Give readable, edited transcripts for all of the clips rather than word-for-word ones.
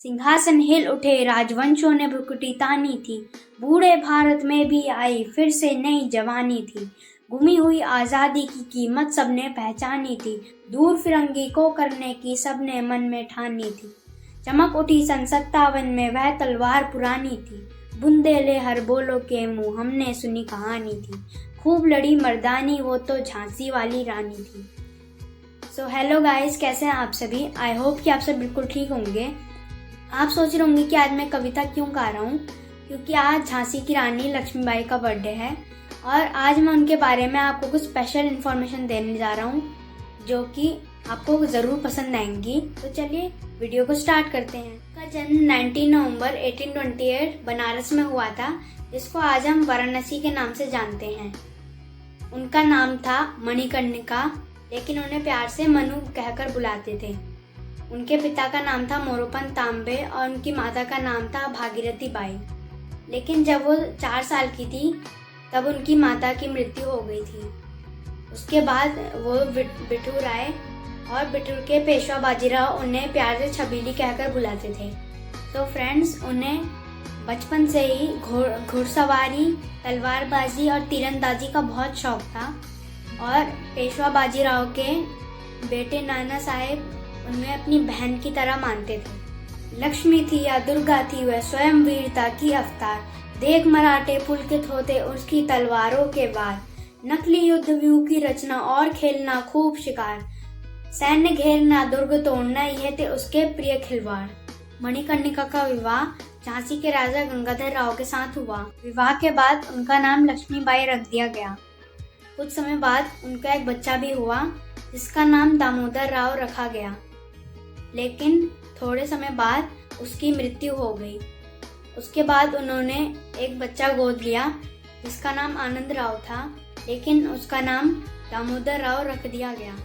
सिंहासन हिल उठे, राजवंशों ने भ्रुकुटी तानी थी। बूढ़े भारत में भी आई फिर से नई जवानी थी। गुमी हुई आज़ादी की कीमत सबने पहचानी थी। दूर फिरंगी को करने की सबने मन में ठानी थी। चमक उठी सन 57 में वह तलवार पुरानी थी। बुंदेले हर बोलो के मुँह हमने सुनी कहानी थी। खूब लड़ी मर्दानी वो तो झांसी वाली रानी थी। सो हेलो गाइस, कैसे हैं आप सभी। आई होप कि आप सब बिल्कुल ठीक होंगे। आप सोच रहे होंगे कि आज मैं कविता क्यों गा रहा हूँ, क्योंकि आज झांसी की रानी लक्ष्मीबाई का बर्थडे है और आज मैं उनके बारे में आपको कुछ स्पेशल इन्फॉर्मेशन देने जा रहा हूँ जो कि आपको ज़रूर पसंद आएंगी। तो चलिए वीडियो को स्टार्ट करते हैं। उनका जन्म 19 नवंबर 1828 बनारस में हुआ था, जिसको आज हम वाराणसी के नाम से जानते हैं। उनका नाम था मणिकर्णिका, लेकिन उन्हें प्यार से मनु कहकर बुलाते थे। उनके पिता का नाम था मोरोपंत तांबे और उनकी माता का नाम था भागीरथी बाई। लेकिन जब वो 4 साल की थी तब उनकी माता की मृत्यु हो गई थी। उसके बाद वो बिठूर आए और बिठूर के पेशवा बाजीराव उन्हें प्यार से छबीली कहकर बुलाते थे। तो फ्रेंड्स, उन्हें बचपन से ही घुड़सवारी, तलवारबाजी और तीरंदाजी का बहुत शौक था और पेशवा बाजीराव के बेटे नाना साहेब उनमें अपनी बहन की तरह मानते थे। लक्ष्मी थी या दुर्गा थी, वह स्वयं वीरता की अवतार। देख मराठे पुलकित होते उसकी तलवारों के वार। नकली युद्ध व्यूह की रचना और खेलना खूब शिकार। सैन्य घेरना, दुर्ग तोड़ना, यह थे उसके प्रिय खिलवाड़। मणिकर्णिका का विवाह झांसी के राजा गंगाधर राव के साथ हुआ। विवाह के बाद उनका नाम लक्ष्मीबाई रख दिया गया। कुछ समय बाद उनका एक बच्चा भी हुआ जिसका नाम दामोदर राव रखा गया, लेकिन थोड़े समय बाद उसकी मृत्यु हो गई। उसके बाद उन्होंने एक बच्चा गोद लिया जिसका नाम आनंद राव था, लेकिन उसका नाम दामोदर राव रख दिया गया।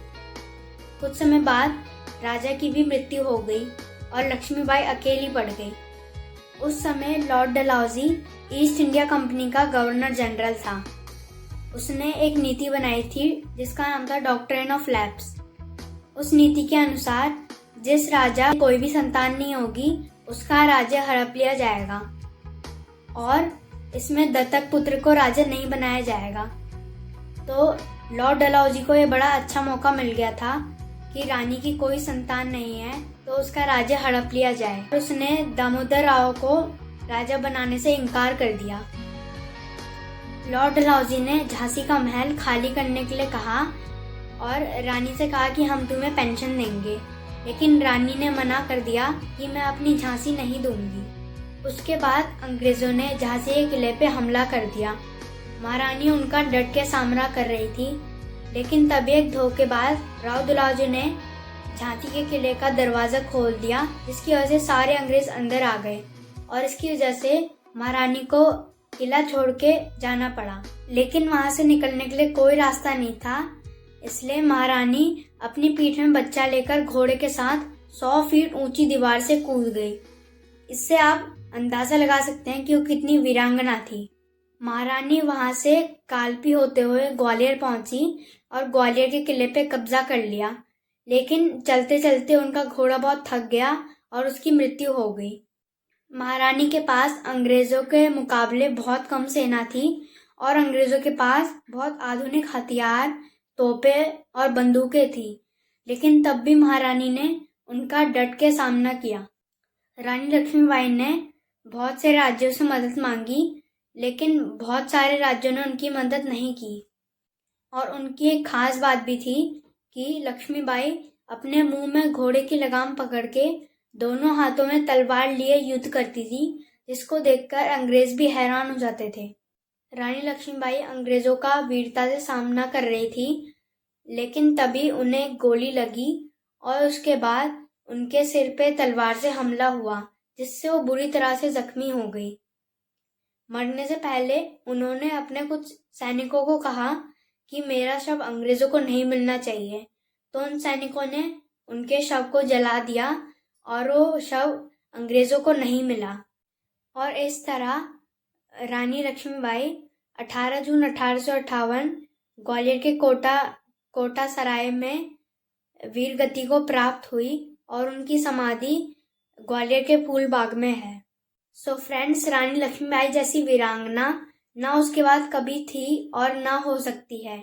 कुछ समय बाद राजा की भी मृत्यु हो गई और लक्ष्मीबाई अकेली पड़ गई। उस समय Lord Dalhousie east India company का गवर्नर जनरल था। उसने एक नीति बनाई थी जिसका नाम था डॉक्ट्रिन ऑफ लैप्स। उस नीति के अनुसार जिस राजा कोई भी संतान नहीं होगी उसका राज्य हड़प लिया जाएगा और इसमें दत्तक पुत्र को राजा नहीं बनाया जाएगा। तो लॉर्ड डलहौजी को ये बड़ा अच्छा मौका मिल गया था कि रानी की कोई संतान नहीं है तो उसका राज्य हड़प लिया जाए। उसने दामोदर राव को राजा बनाने से इनकार कर दिया। लॉर्ड डलहौजी ने झांसी का महल खाली करने के लिए कहा और रानी से कहा कि हम तुम्हें पेंशन देंगे, लेकिन रानी ने मना कर दिया कि मैं अपनी झांसी नहीं दूंगी। उसके बाद अंग्रेजों ने झांसी के किले पे हमला कर दिया। महारानी उनका डट के सामना कर रही थी, लेकिन तभी एक धोखेबाज राव दुलाजू ने झांसी के किले का दरवाजा खोल दिया, जिसकी वजह से सारे अंग्रेज अंदर आ गए और इसकी वजह से महारानी को किला छोड़ के जाना पड़ा। लेकिन वहां से निकलने के लिए कोई रास्ता नहीं था, इसलिए महारानी अपनी पीठ में बच्चा लेकर घोड़े के साथ 100 फीट ऊंची दीवार से कूद गई। इससे आप अंदाजा लगा सकते हैं कि वो कितनी वीरांगना थी। महारानी वहां से कालपी होते हुए ग्वालियर पहुंची और ग्वालियर के किले पे कब्जा कर लिया, लेकिन चलते चलते उनका घोड़ा बहुत थक गया और उसकी मृत्यु हो गई। महारानी के पास अंग्रेजों के मुकाबले बहुत कम सेना थी और अंग्रेजों के पास बहुत आधुनिक हथियार, तोपें और बंदूकें थी, लेकिन तब भी महारानी ने उनका डट के सामना किया। रानी लक्ष्मीबाई ने बहुत से राज्यों से मदद मांगी, लेकिन बहुत सारे राज्यों ने उनकी मदद नहीं की। और उनकी एक खास बात भी थी कि लक्ष्मीबाई अपने मुंह में घोड़े की लगाम पकड़ के दोनों हाथों में तलवार लिए युद्ध करती थी, जिसको देखकर अंग्रेज भी हैरान हो जाते थे। रानी लक्ष्मीबाई अंग्रेजों का वीरता से सामना कर रही थी, लेकिन तभी उन्हें गोली लगी और उसके बाद उनके सिर पे तलवार से हमला हुआ, जिससे वो बुरी तरह से जख्मी हो गई। मरने से पहले उन्होंने अपने कुछ सैनिकों को कहा कि मेरा शव अंग्रेजों को नहीं मिलना चाहिए। तो उन सैनिकों ने उनके शव को जला दिया और वो शव अंग्रेजों को नहीं मिला। और इस तरह रानी लक्ष्मीबाई 18 जून 1858 ग्वालियर के कोटा सराय में वीर गति को प्राप्त हुई और उनकी समाधि ग्वालियर के फूल बाग में है। सो फ्रेंड्स, रानी लक्ष्मीबाई जैसी वीरांगना ना उसके बाद कभी थी और ना हो सकती है।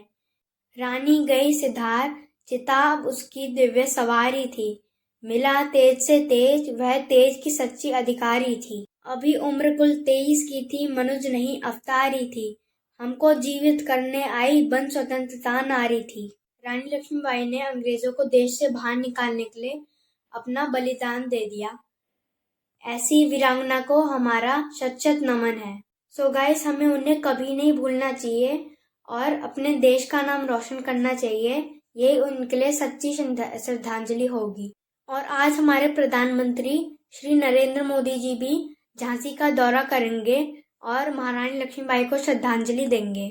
रानी गई सिधार, चिताब उसकी दिव्य सवारी थी। मिला तेज से तेज, वह तेज की सच्ची अधिकारी थी। अभी उम्र कुल 23 की थी, मनुज नहीं अवतारी थी। हमको जीवित करने आई, बन स्वतंत्रता नारी थी। रानी लक्ष्मीबाई ने अंग्रेजों को देश से बाहर निकालने के लिए अपना बलिदान दे दिया। ऐसी वीरांगना को हमारा शत शत नमन है। सो गाइस, हमें उन्हें कभी नहीं भूलना चाहिए और अपने देश का नाम रोशन करना चाहिए। ये उनके लिए सच्ची श्रद्धांजलि होगी। और आज हमारे प्रधानमंत्री श्री नरेंद्र मोदी जी भी झांसी का दौरा करेंगे और महारानी लक्ष्मीबाई को श्रद्धांजलि देंगे।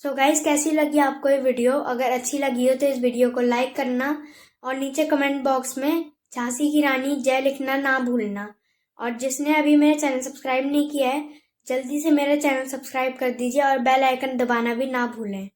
सो गाइस, कैसी लगी आपको ये वीडियो? अगर अच्छी लगी हो तो इस वीडियो को लाइक करना और नीचे कमेंट बॉक्स में झांसी की रानी जय लिखना ना भूलना। और जिसने अभी मेरा चैनल सब्सक्राइब नहीं किया है, जल्दी से मेरा चैनल सब्सक्राइब कर दीजिए और बेल आइकन दबाना भी ना भूलें।